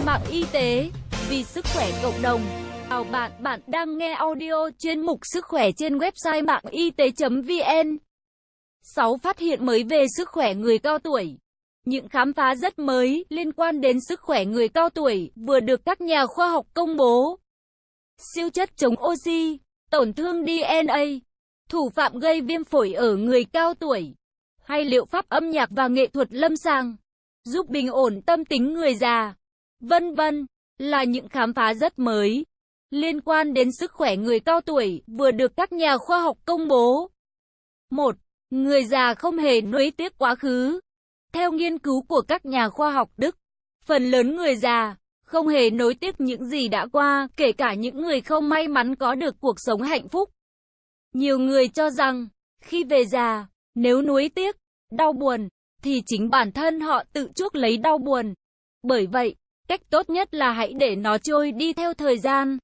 mạng y tế, vì sức khỏe cộng đồng. Chào bạn, bạn đang nghe audio chuyên mục sức khỏe trên website mạng y tế.vn. 6 phát hiện mới về sức khỏe người cao tuổi. Những khám phá rất mới liên quan đến sức khỏe người cao tuổi vừa được các nhà khoa học công bố. Siêu chất chống oxy, tổn thương DNA, thủ phạm gây viêm phổi ở người cao tuổi, hay liệu pháp âm nhạc và nghệ thuật lâm sàng giúp bình ổn tâm tính người già, vân vân, là những khám phá rất mới liên quan đến sức khỏe người cao tuổi vừa được các nhà khoa học công bố. 1. Người già không hề nuối tiếc quá khứ. Theo nghiên cứu của các nhà khoa học Đức, phần lớn người già không hề nối tiếc những gì đã qua, kể cả những người không may mắn có được cuộc sống hạnh phúc. Nhiều người cho rằng, khi về già, nếu nuối tiếc, đau buồn, thì chính bản thân họ tự chuốc lấy đau buồn. Bởi vậy, cách tốt nhất là hãy để nó trôi đi theo thời gian.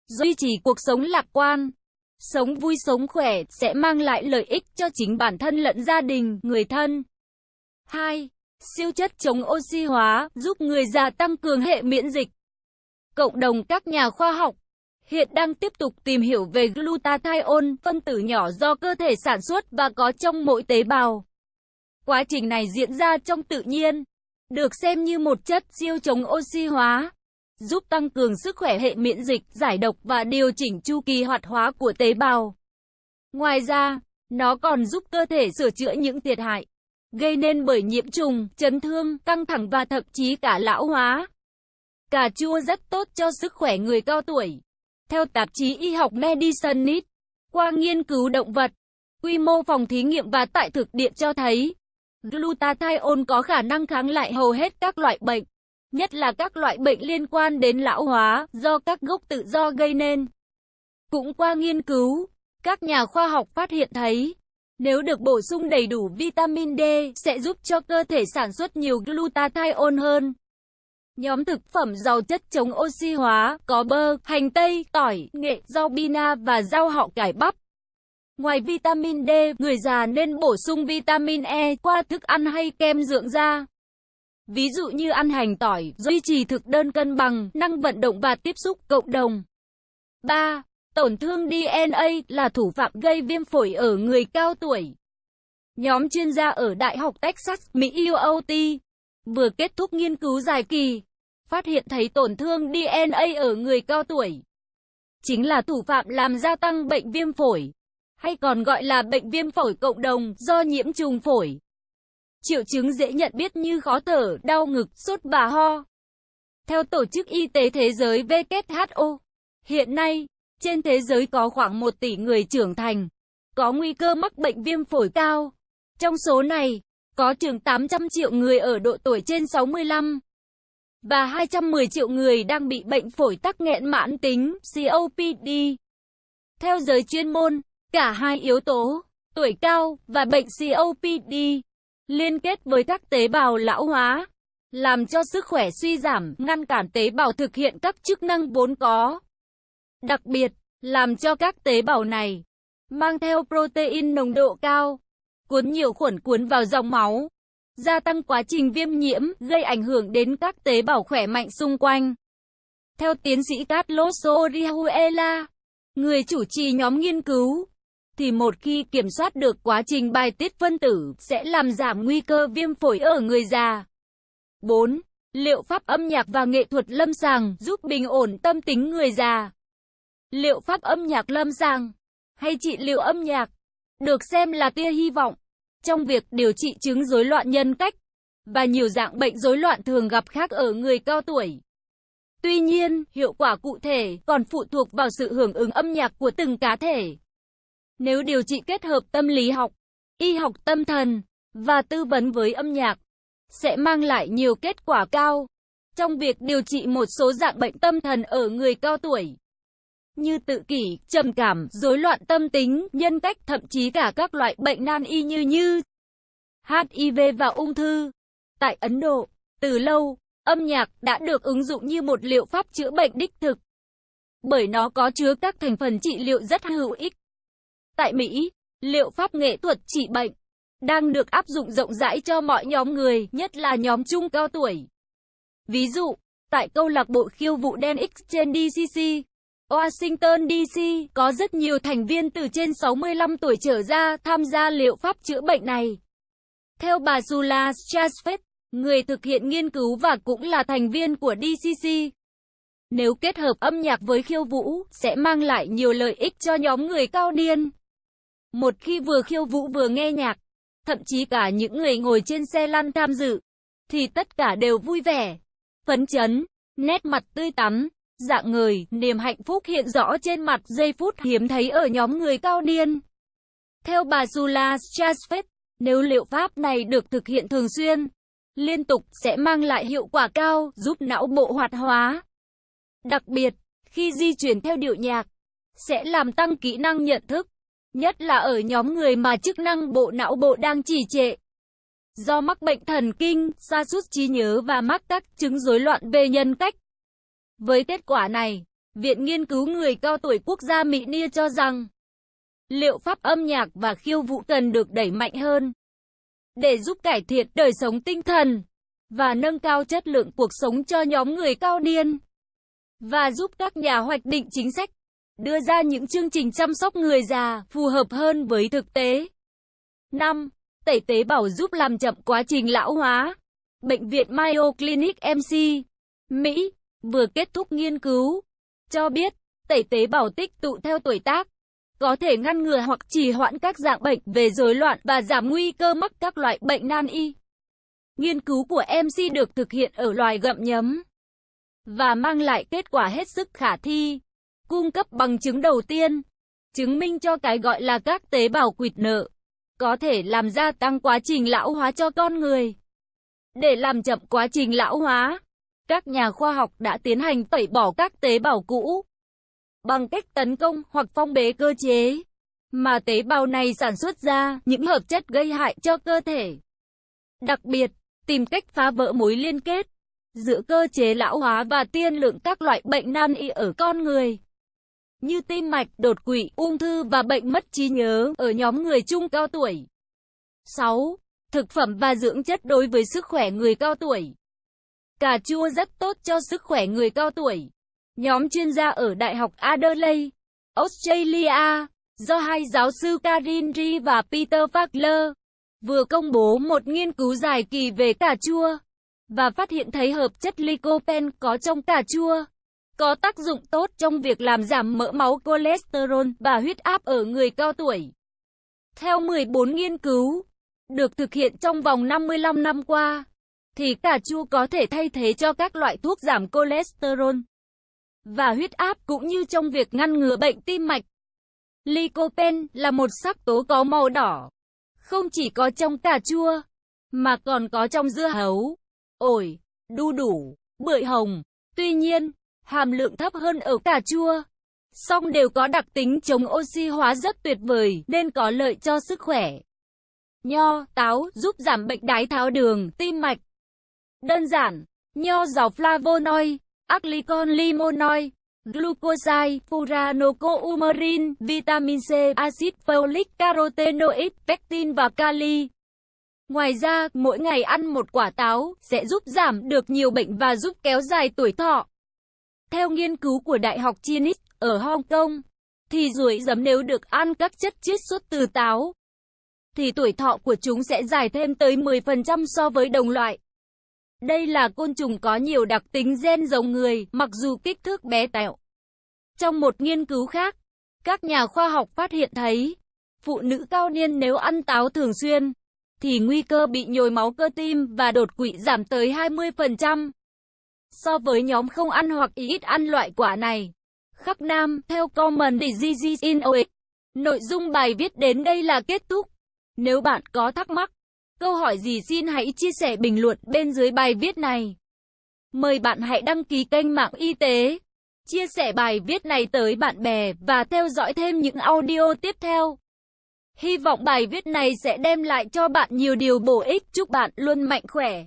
Duy trì cuộc sống lạc quan, sống vui sống khỏe sẽ mang lại lợi ích cho chính bản thân lẫn gia đình, người thân. 2. Siêu chất chống oxy hóa, giúp người già tăng cường hệ miễn dịch. Cộng đồng các nhà khoa học hiện đang tiếp tục tìm hiểu về glutathione, phân tử nhỏ do cơ thể sản xuất và có trong mỗi tế bào. Quá trình này diễn ra trong tự nhiên, được xem như một chất siêu chống oxy hóa, giúp tăng cường sức khỏe hệ miễn dịch, giải độc và điều chỉnh chu kỳ hoạt hóa của tế bào. Ngoài ra, nó còn giúp cơ thể sửa chữa những thiệt hại gây nên bởi nhiễm trùng, chấn thương, căng thẳng và thậm chí cả lão hóa. Cà chua rất tốt cho sức khỏe người cao tuổi. Theo tạp chí y học Medicine, qua nghiên cứu động vật, quy mô phòng thí nghiệm và tại thực địa cho thấy, glutathione có khả năng kháng lại hầu hết các loại bệnh, nhất là các loại bệnh liên quan đến lão hóa do các gốc tự do gây nên. Cũng qua nghiên cứu, các nhà khoa học phát hiện thấy, nếu được bổ sung đầy đủ vitamin D sẽ giúp cho cơ thể sản xuất nhiều glutathione hơn. Nhóm thực phẩm giàu chất chống oxy hóa có bơ, hành tây, tỏi, nghệ, rau bina và rau họ cải bắp. Ngoài vitamin D, người già nên bổ sung vitamin E qua thức ăn hay kem dưỡng da. Ví dụ như ăn hành tỏi, duy trì thực đơn cân bằng, năng vận động và tiếp xúc cộng đồng. 3. Tổn thương DNA là thủ phạm gây viêm phổi ở người cao tuổi. Nhóm chuyên gia ở Đại học Texas, Mỹ UT vừa kết thúc nghiên cứu dài kỳ, phát hiện thấy tổn thương DNA ở người cao tuổi chính là thủ phạm làm gia tăng bệnh viêm phổi, hay còn gọi là bệnh viêm phổi cộng đồng do nhiễm trùng phổi. Triệu chứng dễ nhận biết như khó thở, đau ngực, sốt và ho. Theo Tổ chức Y tế Thế giới WHO, hiện nay, trên thế giới có khoảng 1 tỷ người trưởng thành có nguy cơ mắc bệnh viêm phổi cao. Trong số này, có chừng 800 triệu người ở độ tuổi trên 65 và 210 triệu người đang bị bệnh phổi tắc nghẽn mãn tính, COPD. Theo giới chuyên môn, cả hai yếu tố, tuổi cao và bệnh COPD, liên kết với các tế bào lão hóa, làm cho sức khỏe suy giảm, ngăn cản tế bào thực hiện các chức năng vốn có. Đặc biệt, làm cho các tế bào này mang theo protein nồng độ cao, cuốn nhiều khuẩn cuốn vào dòng máu, gia tăng quá trình viêm nhiễm, gây ảnh hưởng đến các tế bào khỏe mạnh xung quanh. Theo tiến sĩ Carlos Orihuela, người chủ trì nhóm nghiên cứu, thì một khi kiểm soát được quá trình bài tiết phân tử sẽ làm giảm nguy cơ viêm phổi ở người già. 4. Liệu pháp âm nhạc và nghệ thuật lâm sàng giúp bình ổn tâm tính người già. Liệu pháp âm nhạc lâm sàng, hay trị liệu âm nhạc, được xem là tia hy vọng trong việc điều trị chứng rối loạn nhân cách và nhiều dạng bệnh rối loạn thường gặp khác ở người cao tuổi. Tuy nhiên, hiệu quả cụ thể còn phụ thuộc vào sự hưởng ứng âm nhạc của từng cá thể. Nếu điều trị kết hợp tâm lý học, y học tâm thần và tư vấn với âm nhạc, sẽ mang lại nhiều kết quả cao trong việc điều trị một số dạng bệnh tâm thần ở người cao tuổi, như tự kỷ, trầm cảm, rối loạn tâm tính, nhân cách, thậm chí cả các loại bệnh nan y như HIV và ung thư. Tại Ấn Độ, từ lâu, âm nhạc đã được ứng dụng như một liệu pháp chữa bệnh đích thực, bởi nó có chứa các thành phần trị liệu rất hữu ích. Tại Mỹ, liệu pháp nghệ thuật trị bệnh đang được áp dụng rộng rãi cho mọi nhóm người, nhất là nhóm trung cao tuổi. Ví dụ, Tại câu lạc bộ khiêu vũ đen X trên DCC, Washington DC, có rất nhiều thành viên từ trên 65 tuổi trở ra tham gia liệu pháp chữa bệnh này. Theo bà Sula Strasfeld, người thực hiện nghiên cứu và cũng là thành viên của DCC, nếu kết hợp âm nhạc với khiêu vũ, sẽ mang lại nhiều lợi ích cho nhóm người cao niên. Một khi vừa khiêu vũ vừa nghe nhạc, thậm chí cả những người ngồi trên xe lăn tham dự, thì tất cả đều vui vẻ, phấn chấn, nét mặt tươi tắn, rạng ngời, niềm hạnh phúc hiện rõ trên mặt giây phút hiếm thấy ở nhóm người cao niên. Theo bà Sula Strasfeld, nếu liệu pháp này được thực hiện thường xuyên, liên tục sẽ mang lại hiệu quả cao, giúp não bộ hoạt hóa. Đặc biệt, khi di chuyển theo điệu nhạc, sẽ làm tăng kỹ năng nhận thức, nhất là ở nhóm người mà chức năng bộ não bộ đang trì trệ. Do mắc bệnh thần kinh, sa sút trí nhớ và mắc các chứng rối loạn về nhân cách. Với kết quả này, Viện Nghiên cứu Người cao tuổi quốc gia Mỹ NIA cho rằng, liệu pháp âm nhạc và khiêu vũ cần được đẩy mạnh hơn để giúp cải thiện đời sống tinh thần và nâng cao chất lượng cuộc sống cho nhóm người cao niên, và giúp các nhà hoạch định chính sách đưa ra những chương trình chăm sóc người già phù hợp hơn với thực tế. 5. Tẩy tế bào giúp làm chậm quá trình lão hóa. Bệnh viện Mayo Clinic MC, Mỹ, vừa kết thúc nghiên cứu, cho biết, tẩy tế bào tích tụ theo tuổi tác có thể ngăn ngừa hoặc trì hoãn các dạng bệnh về rối loạn và giảm nguy cơ mắc các loại bệnh nan y. Nghiên cứu của MC được thực hiện ở loài gặm nhấm và mang lại kết quả hết sức khả thi, cung cấp bằng chứng đầu tiên, chứng minh cho cái gọi là các tế bào quỵt nợ có thể làm gia tăng quá trình lão hóa cho con người. Để làm chậm quá trình lão hóa, các nhà khoa học đã tiến hành tẩy bỏ các tế bào cũ bằng cách tấn công hoặc phong bế cơ chế mà tế bào này sản xuất ra những hợp chất gây hại cho cơ thể. Đặc biệt, tìm cách phá vỡ mối liên kết giữa cơ chế lão hóa và tiên lượng các loại bệnh nan y ở con người, như tim mạch, đột quỵ, ung thư và bệnh mất trí nhớ ở nhóm người trung cao tuổi. 6. Thực phẩm và dưỡng chất đối với sức khỏe người cao tuổi. Cà chua rất tốt cho sức khỏe người cao tuổi. Nhóm chuyên gia ở Đại học Adelaide, Australia, do hai giáo sư Karin Ri và Peter Fagler, vừa công bố một nghiên cứu dài kỳ về cà chua, và phát hiện thấy hợp chất lycopene có trong cà chua có tác dụng tốt trong việc làm giảm mỡ máu, cholesterol và huyết áp ở người cao tuổi. Theo 14 nghiên cứu được thực hiện trong vòng 55 năm qua, thì cà chua có thể thay thế cho các loại thuốc giảm cholesterol và huyết áp, cũng như trong việc ngăn ngừa bệnh tim mạch. Lycopene là một sắc tố có màu đỏ, không chỉ có trong cà chua, mà còn có trong dưa hấu, ổi, đu đủ, bưởi hồng. Tuy nhiên, hàm lượng thấp hơn ở cà chua, song đều có đặc tính chống oxy hóa rất tuyệt vời nên có lợi cho sức khỏe. Nho, táo giúp giảm bệnh đái tháo đường, tim mạch. Đơn giản, nho giàu flavonoid, aclycon limonoid, glucoside, furanocoumarin, vitamin C, axit folic, carotenoid, pectin và kali. Ngoài ra, mỗi ngày ăn một quả táo sẽ giúp giảm được nhiều bệnh và giúp kéo dài tuổi thọ. Theo nghiên cứu của Đại học Chinese ở Hong Kong, thì ruồi giấm nếu được ăn các chất chiết xuất từ táo, thì tuổi thọ của chúng sẽ dài thêm tới 10% so với đồng loại. Đây là côn trùng có nhiều đặc tính gen giống người, mặc dù kích thước bé tẹo. Trong một nghiên cứu khác, các nhà khoa học phát hiện thấy, phụ nữ cao niên nếu ăn táo thường xuyên, thì nguy cơ bị nhồi máu cơ tim và đột quỵ giảm tới 20%. So với nhóm không ăn hoặc ít ăn loại quả này. Khắc Nam, theo Common Diseases in OX. Nội dung bài viết đến đây là kết thúc. Nếu bạn có thắc mắc, câu hỏi gì xin hãy chia sẻ bình luận bên dưới bài viết này. Mời bạn hãy đăng ký kênh Mạng Y tế, chia sẻ bài viết này tới bạn bè và theo dõi thêm những audio tiếp theo. Hy vọng bài viết này sẽ đem lại cho bạn nhiều điều bổ ích. Chúc bạn luôn mạnh khỏe.